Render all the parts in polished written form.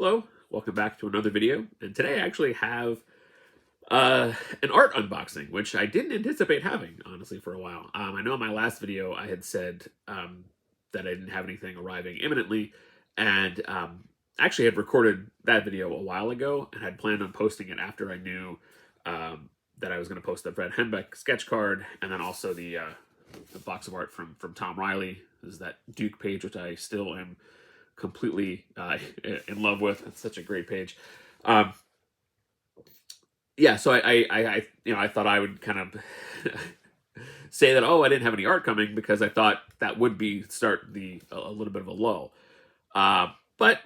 Hello, welcome back to another video, and today I actually have an art unboxing, which I didn't anticipate having, honestly, for a while. I know in my last video I had said that I didn't have anything arriving imminently, and actually had recorded that video a while ago and had planned on posting it after I knew that I was going to post the Fred Henbeck sketch card, and then also the box of art from Tom Riley. This is that Duke page, which I still am completely in love with. It's such a great page. Yeah, so I thought I would kind of say that, oh, I didn't have any art coming, because I thought that would start a little bit of a lull. But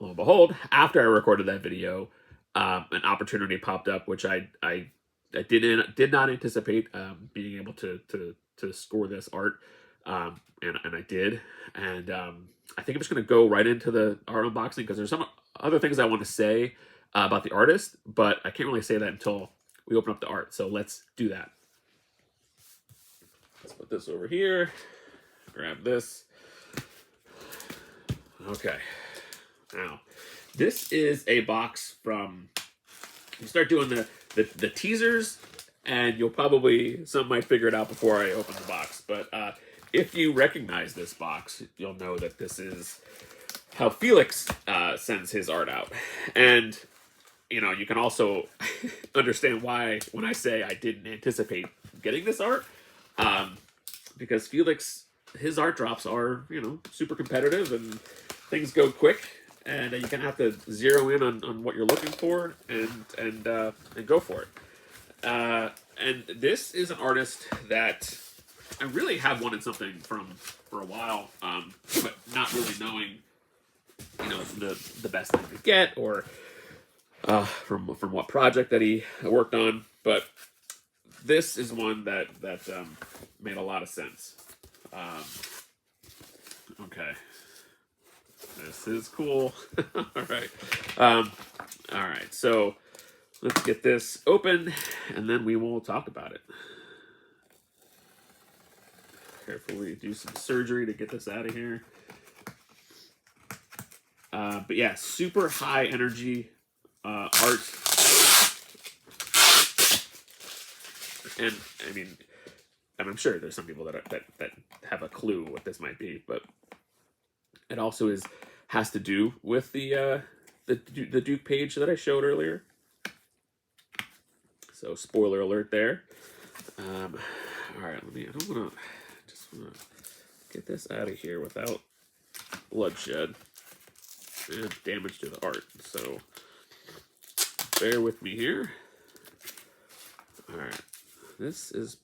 lo and behold, after I recorded that video, an opportunity popped up, which I did not anticipate being able to score this art, and I did, and I think I'm just going to go right into the art unboxing, because there's some other things I want to say about the artist, but I can't really say that until we open up the art. So let's do that. Let's put this over here. Grab this. Okay. Now, this is a box from. You start doing the teasers, and some might figure it out before I open the box. But if you recognize this box, you'll know that this is how Felix sends his art out. And, you can also understand why when I say I didn't anticipate getting this art, because Felix, his art drops are, super competitive, and things go quick, and you kind of have to zero in on what you're looking for and go for it. And this is an artist that I really have wanted something from for a while, but not really knowing, the best thing to get, or from what project that he worked on. But this is one that made a lot of sense. Okay, this is cool. All right, all right. So let's get this open, and then we will talk about it. Carefully do some surgery to get this out of here. But yeah, super high energy art. And I mean, I'm sure there's some people that have a clue what this might be, but it also has to do with the Duke page that I showed earlier. So spoiler alert there. All right, I just want to get this out of here without bloodshed and damage to the art. So bear with me here. All right, this is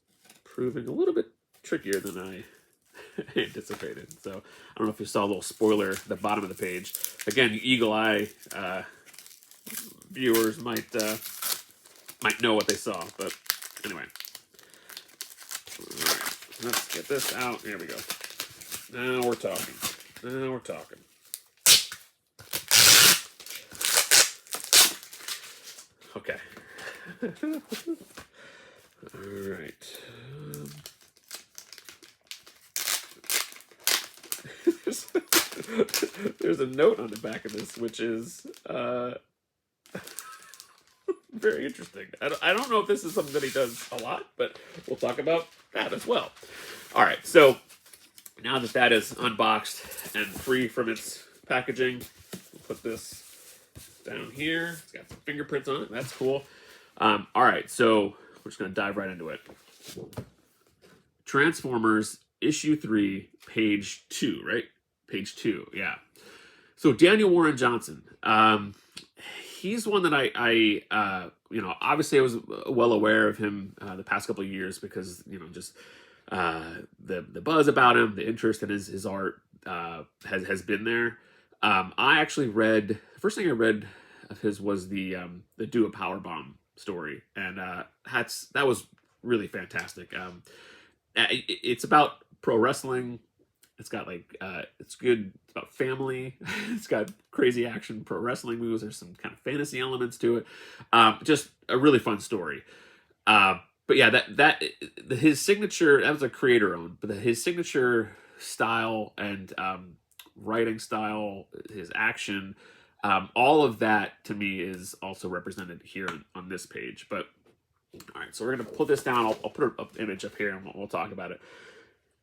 proving a little bit trickier than I anticipated. So I don't know if you saw a little spoiler at the bottom of the page. Again, you eagle eye viewers might know what they saw, but anyway. All right, let's get this out. There we go. Now we're talking. Now we're talking. Okay. All right. There's a note on the back of this, which is very interesting. I don't know if this is something that he does a lot, but we'll talk about that as well. All right, so now that is unboxed and free from its packaging, we'll put this down here. It's got some fingerprints on it. That's cool. All right, so we're just going to dive right into it. Transformers issue 3, page 2, right? Page 2, yeah. So Daniel Warren Johnson. He's one that I obviously I was well aware of him the past couple of years, because just the buzz about him, the interest in his art has been there. I actually read, the first thing I read of his was the Do a Powerbomb story, and that was really fantastic. It's about pro wrestling. It's got it's good. It's about family. It's got crazy action pro wrestling moves. There's some kind of fantasy elements to it. Just a really fun story. But yeah, his signature, that was a creator owned, but his signature style and writing style, his action, All of that to me is also represented here on this page. But all right, so we're going to pull this down. I'll put an image up here and we'll talk about it.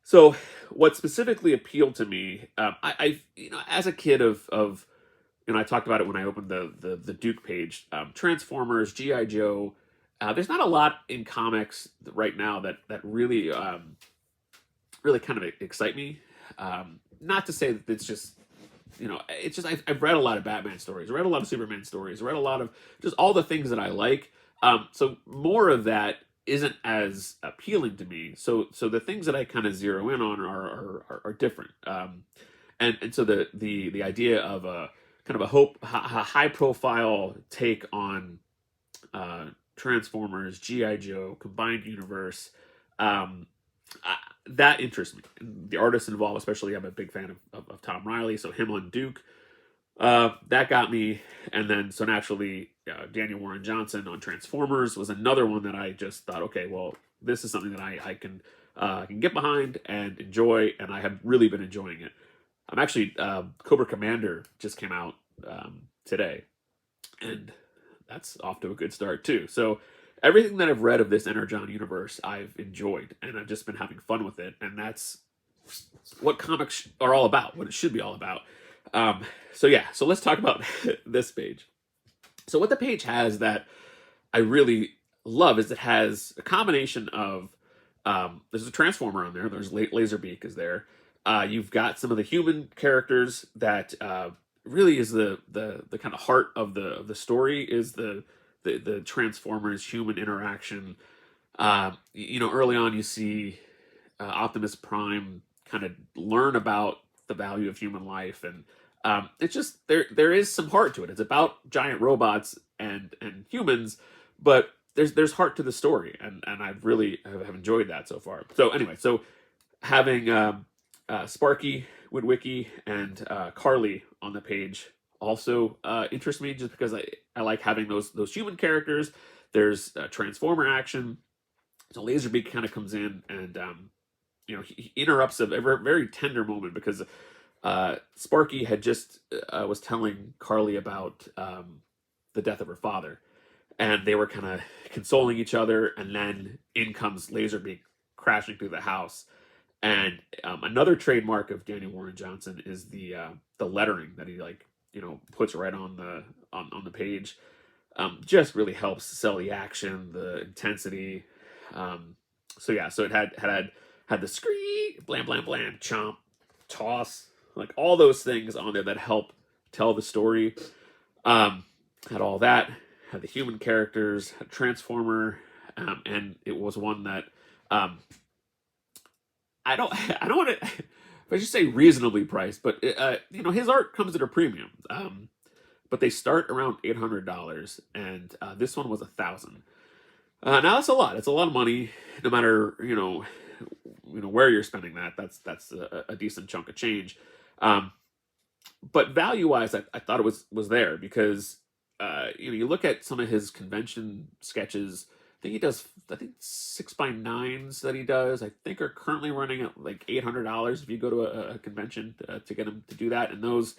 So, what specifically appealed to me, as a kid I talked about it when I opened the Duke page. Transformers, GI Joe. There's not a lot in comics right now that really really kind of excite me. Not to say that it's just it's just I've read a lot of Batman stories, read a lot of Superman stories, read a lot of just all the things that I like. So more of that isn't as appealing to me. So the things that I kind of zero in on are different. And so the idea of a kind of a high profile take on Transformers, GI Joe, combined universe. That interests me. The artists involved, especially, I'm a big fan of Tom Riley, so him on Duke. That got me, and then so naturally, Daniel Warren Johnson on Transformers was another one that I just thought, okay, well, this is something that I can get behind and enjoy, and I have really been enjoying it. I'm actually Cobra Commander just came out today, and that's off to a good start too. So everything that I've read of this Energon universe, I've enjoyed, and I've just been having fun with it, and that's what comics are all about, what it should be all about. So let's talk about this page. So what the page has that I really love is it has a combination of there's a Transformer on there. There's Laserbeak is there. You've got some of the human characters that really is the kind of heart of the story is the Transformers human interaction. Early on you see Optimus Prime kind of learn about the value of human life, and it's just there is some heart to it. It's about giant robots and humans, but there's heart to the story, and I really have enjoyed that so far. So anyway, so having Sparky, Witwicky, and Carly on the page also interests me just because I like having those human characters. There's Transformer action. So Laserbeak kind of comes in and he interrupts a very tender moment because Sparky had just was telling Carly about the death of her father, and they were kind of consoling each other, and then in comes Laserbeak crashing through the house. And another trademark of Daniel Warren Johnson is the lettering that he puts right on the page. Just really helps sell the action, the intensity. So it had the scream, blam blam blam, chomp, toss, like all those things on there that help tell the story. Had all that. Had the human characters, had Transformer, and it was one that I don't want to. I should say reasonably priced, but his art comes at a premium. But they start around $800, and this one was $1,000. Now that's a lot. It's a lot of money, no matter where you're spending that. That's a decent chunk of change. But value wise, I thought it was there because you look at some of his convention sketches. I think he does 6x9s that he does. I think are currently running at like $800 if you go to a convention to get him to do that, and those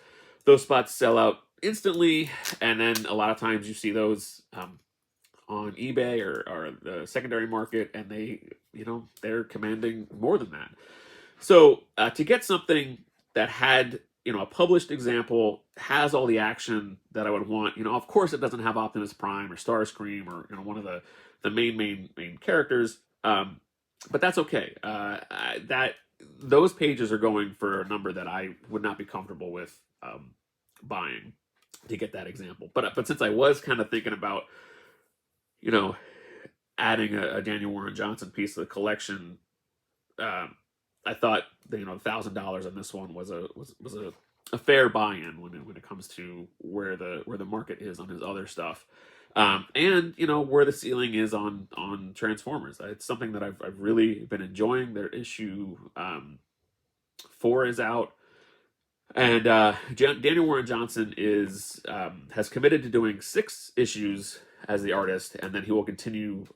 spots sell out instantly. And then a lot of times you see those on eBay or the secondary market, and they're commanding more than that. So to get something that had a published example, has all the action that I would want. Of course, it doesn't have Optimus Prime or Starscream or one of the main characters, but that's okay. Those pages are going for a number that I would not be comfortable with buying to get that example. But since I was kind of thinking about adding a Daniel Warren Johnson piece to the collection, I thought $1,000 on this one was a fair buy-in when it comes to where the market is on his other stuff, and where the ceiling is on Transformers. It's something that I've really been enjoying. Their issue 4 is out, and Daniel Warren Johnson has committed to doing 6 issues as the artist, and then he will continue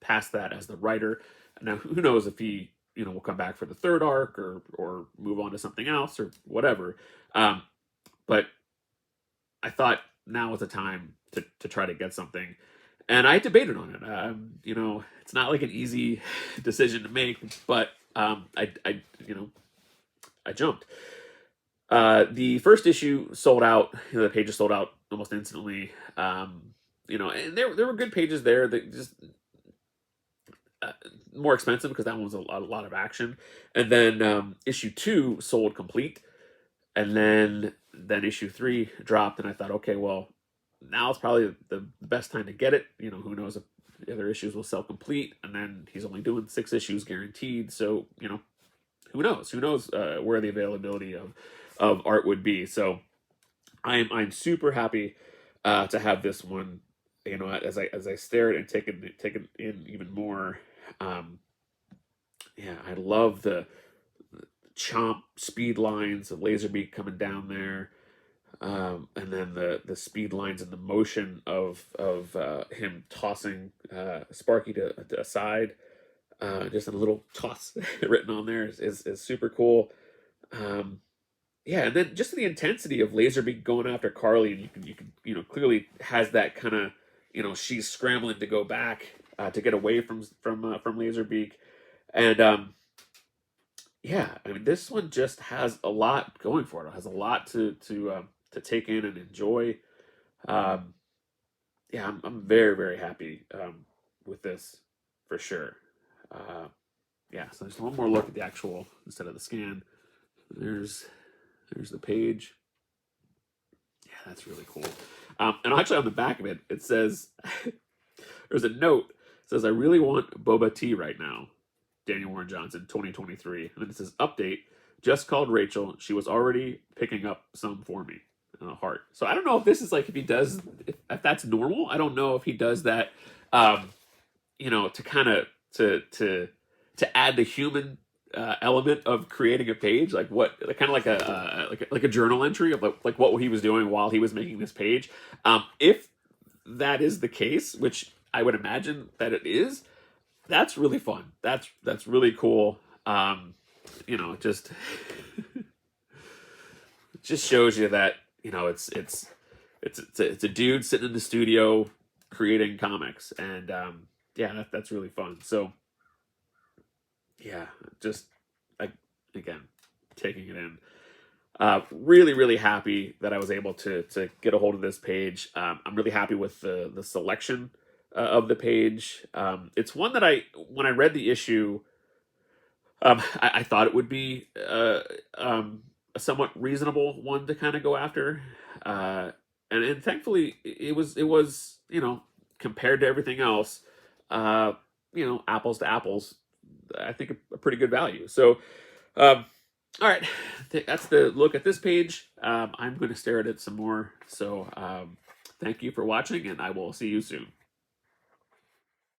past that as the writer. Now, who knows if he we'll come back for the 3rd arc or move on to something else or whatever. But I thought now was the time to try to get something, and I debated on it. You know, it's not like an easy decision to make, but I jumped. The first issue sold out. You know, the pages sold out almost instantly. You know, and there were good pages there that just uh, more expensive because that one was a lot of action. And then issue two sold complete, and then issue three dropped, and I thought, okay, well, now it's probably the best time to get it. You know, who knows if the other issues will sell complete, and then he's only doing 6 issues guaranteed, so you know, who knows? Who knows where the availability of art would be? So I'm super happy to have this one. You know, as I stare at it and take it in even more. Um, yeah, I love the chomp speed lines of Laserbeak coming down there, and then the speed lines and the motion of him tossing Sparky to a side. Just a little toss written on there is super cool. Um, yeah, and then just the intensity of Laserbeak going after Carly, and you can clearly has that kind of, she's scrambling to go back to get away from Laserbeak, and yeah, I mean this one just has a lot going for it. It has a lot to take in and enjoy. Um, yeah, I'm very very happy with this for sure. Uh, yeah, so just one more look at the actual instead of the scan. There's the page. Yeah, that's really cool. And actually, on the back of it, it says there's a note. It says, "I really want boba tea right now." Daniel Warren Johnson, 2023, and then it says, "Update: Just called Rachel. She was already picking up some for me." And a heart. So I don't know if this is like if he does if that's normal. I don't know if he does that. To kind of to add the human element of creating a page, like what kind of like a journal entry of like what he was doing while he was making this page. If that is the case, which I would imagine that it is, that's really fun. That's really cool. It just shows you that it's a dude sitting in the studio creating comics, and yeah, that's really fun. So yeah, just again taking it in. Really, really happy that I was able to get a hold of this page. I'm really happy with the selection of the page. It's one that when I read the issue, I thought it would be a somewhat reasonable one to kind of go after, and thankfully it was compared to everything else, apples to apples. I think a pretty good value. So, all right, that's the look at this page. I'm going to stare at it some more. So, thank you for watching, and I will see you soon.